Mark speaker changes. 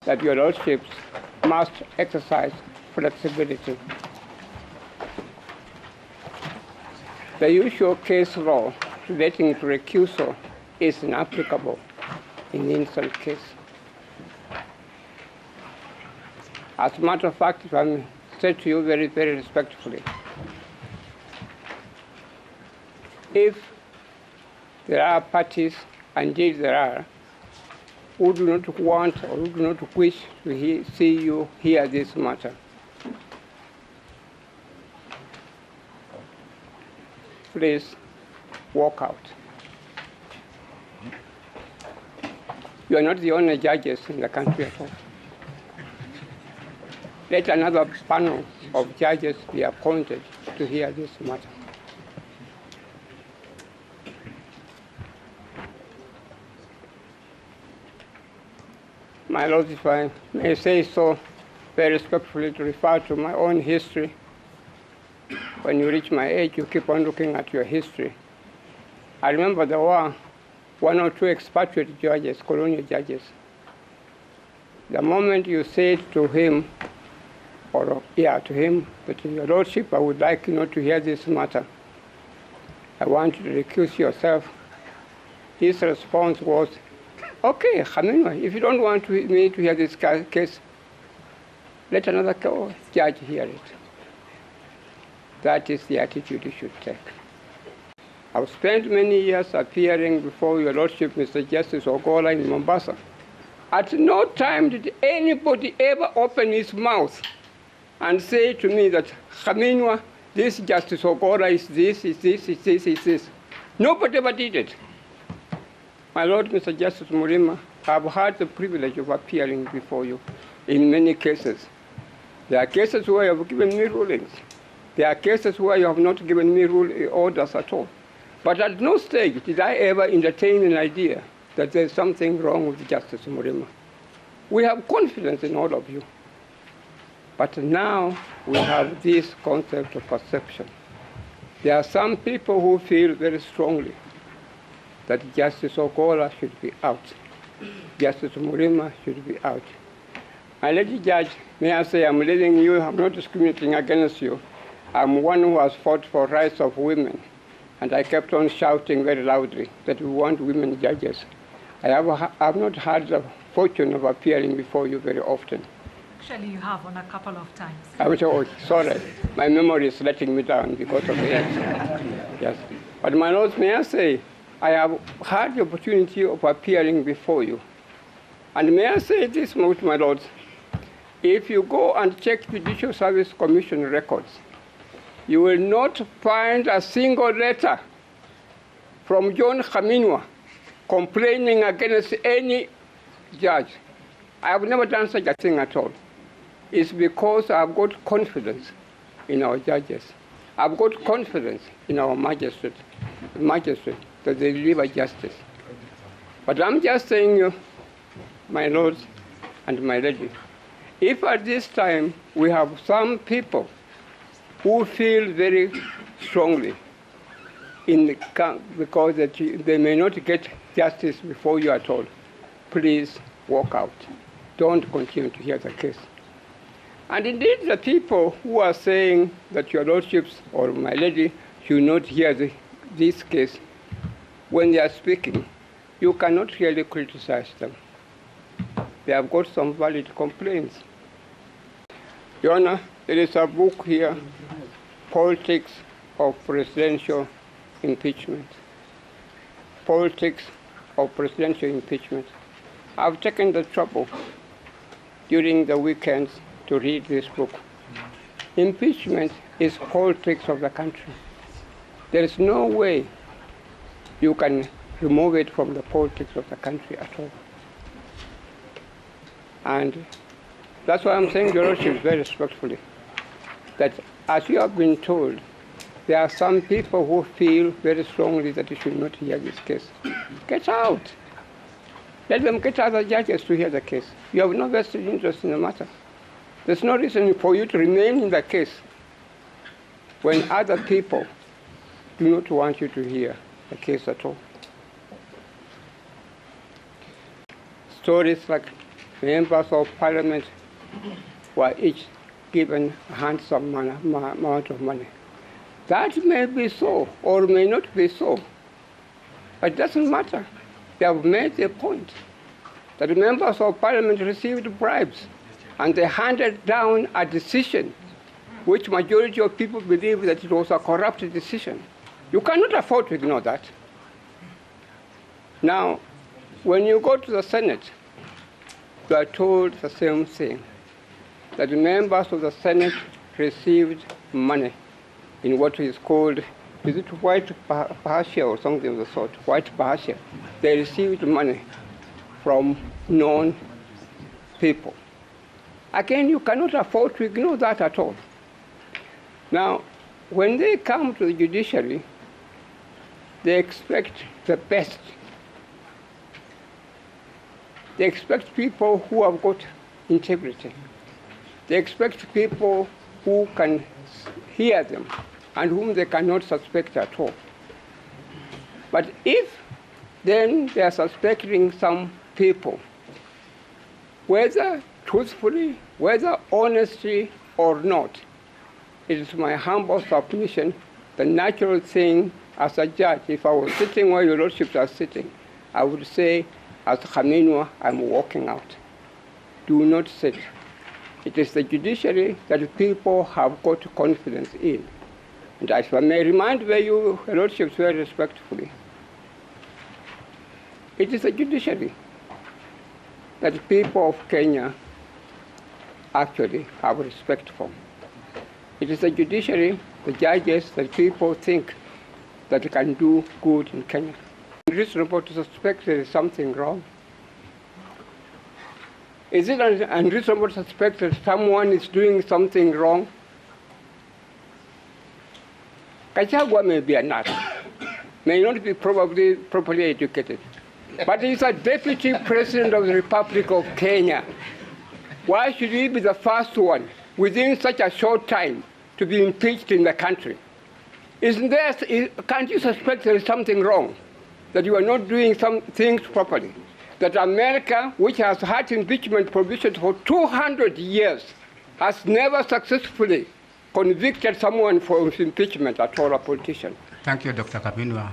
Speaker 1: that your lordships must exercise flexibility. The usual case law relating to recusal is inapplicable in the instant case. As a matter of fact, if I say to you very, very respectfully, if there are parties, indeed there are, who do not want or who do not wish to see you hear this matter, please walk out. You are not the only judges in the country at all. Let another panel of judges be appointed to hear this matter. My Lord, if I may say so very respectfully, to refer to my own history. When you reach my age, you keep on looking at your history. I remember there were one or two expatriate judges, colonial judges. The moment you said to him, to him, but your lordship, I would like you not to hear this matter. I want you to recuse yourself. His response was, okay, Khaminwa, if you don't want me to hear this case, let another judge hear it. That is the attitude you should take. I've spent many years appearing before your lordship, Mr. Justice Ogola, in Mombasa. At no time did anybody ever open his mouth and say to me that, Khaminwa, this Justice Ogola is this, is this, is this, is this. Nobody ever did it. My Lord, Mr. Justice Murima, I've had the privilege of appearing before you in many cases. There are cases where you have given me rulings. There are cases where you have not given me orders at all. But at no stage did I ever entertain an idea that there's something wrong with Justice Murima. We have confidence in all of you. But now we have this concept of perception. There are some people who feel very strongly that Justice Ogola should be out. Justice Murima should be out. My lady judge, may I say I'm leading you, I'm not discriminating against you. I'm one who has fought for rights of women. And I kept on shouting very loudly that we want women judges. I have not had the fortune of appearing before you very often.
Speaker 2: Actually, you have on a couple of times.
Speaker 1: I'm sorry. My memory is letting me down because of the age. Yes. But my lords, may I say, I have had the opportunity of appearing before you. And may I say this, my lords, if you go and check Judicial Service Commission records, you will not find a single letter from John Khaminwa complaining against any judge. I have never done such a thing at all. It's because I've got confidence in our judges. I've got confidence in our magistrate that they deliver justice. But I'm just saying you, my lords and my lady, if at this time we have some people who feel very strongly because that they may not get justice before you at all, please walk out. Don't continue to hear the case. And indeed, the people who are saying that your lordships or my lady should not hear this case, when they are speaking, you cannot really criticize them. They have got some valid complaints. Your Honor, there is a book here, Politics of Presidential Impeachment. Politics of Presidential Impeachment. I've taken the trouble during the weekends to read this book. Impeachment is politics of the country. There is no way you can remove it from the politics of the country at all. And that's why I'm saying, Your Lordship, very respectfully, that as you have been told, there are some people who feel very strongly that you should not hear this case. Get out. Let them get other judges to hear the case. You have no vested interest in the matter. There's no reason for you to remain in the case when other people do not want you to hear the case at all. Stories like members of parliament were each given a handsome amount of money. That may be so or may not be so, but it doesn't matter. They have made their point that the members of parliament received bribes and they handed down a decision which majority of people believe that it was a corrupt decision. You cannot afford to ignore that. Now, when you go to the Senate, you are told the same thing, that the members of the Senate received money in what is called, is it white bahasha or something of the sort, white bahasha. They received money from known people. Again, you cannot afford to ignore that at all. Now, when they come to the judiciary, they expect the best. They expect people who have got integrity. They expect people who can hear them and whom they cannot suspect at all. But if then they are suspecting some people, whether truthfully, whether honestly or not, it is my humble submission, the natural thing as a judge, if I was sitting where your lordships are sitting, I would say, as Khaminwa, I'm walking out. Do not sit. It is the judiciary that people have got confidence in. And if I may remind you, your lordships, very respectfully, it is the judiciary that people of Kenya actually have respect for. It is the judiciary, the judges, that people think that can do good in Kenya. It is reasonable to suspect there is something wrong. Is it unreasonable to suspect that someone is doing something wrong? Kachagwa may be a nut, may not be probably properly educated, but he's a deputy president of the Republic of Kenya. Why should he be the first one within such a short time to be impeached in the country? Can't you suspect there is something wrong, that you are not doing some things properly? That America, which has had impeachment provisions for 200 years, has never successfully convicted someone for impeachment at all, a politician.
Speaker 3: Thank you, Dr. Khaminwa.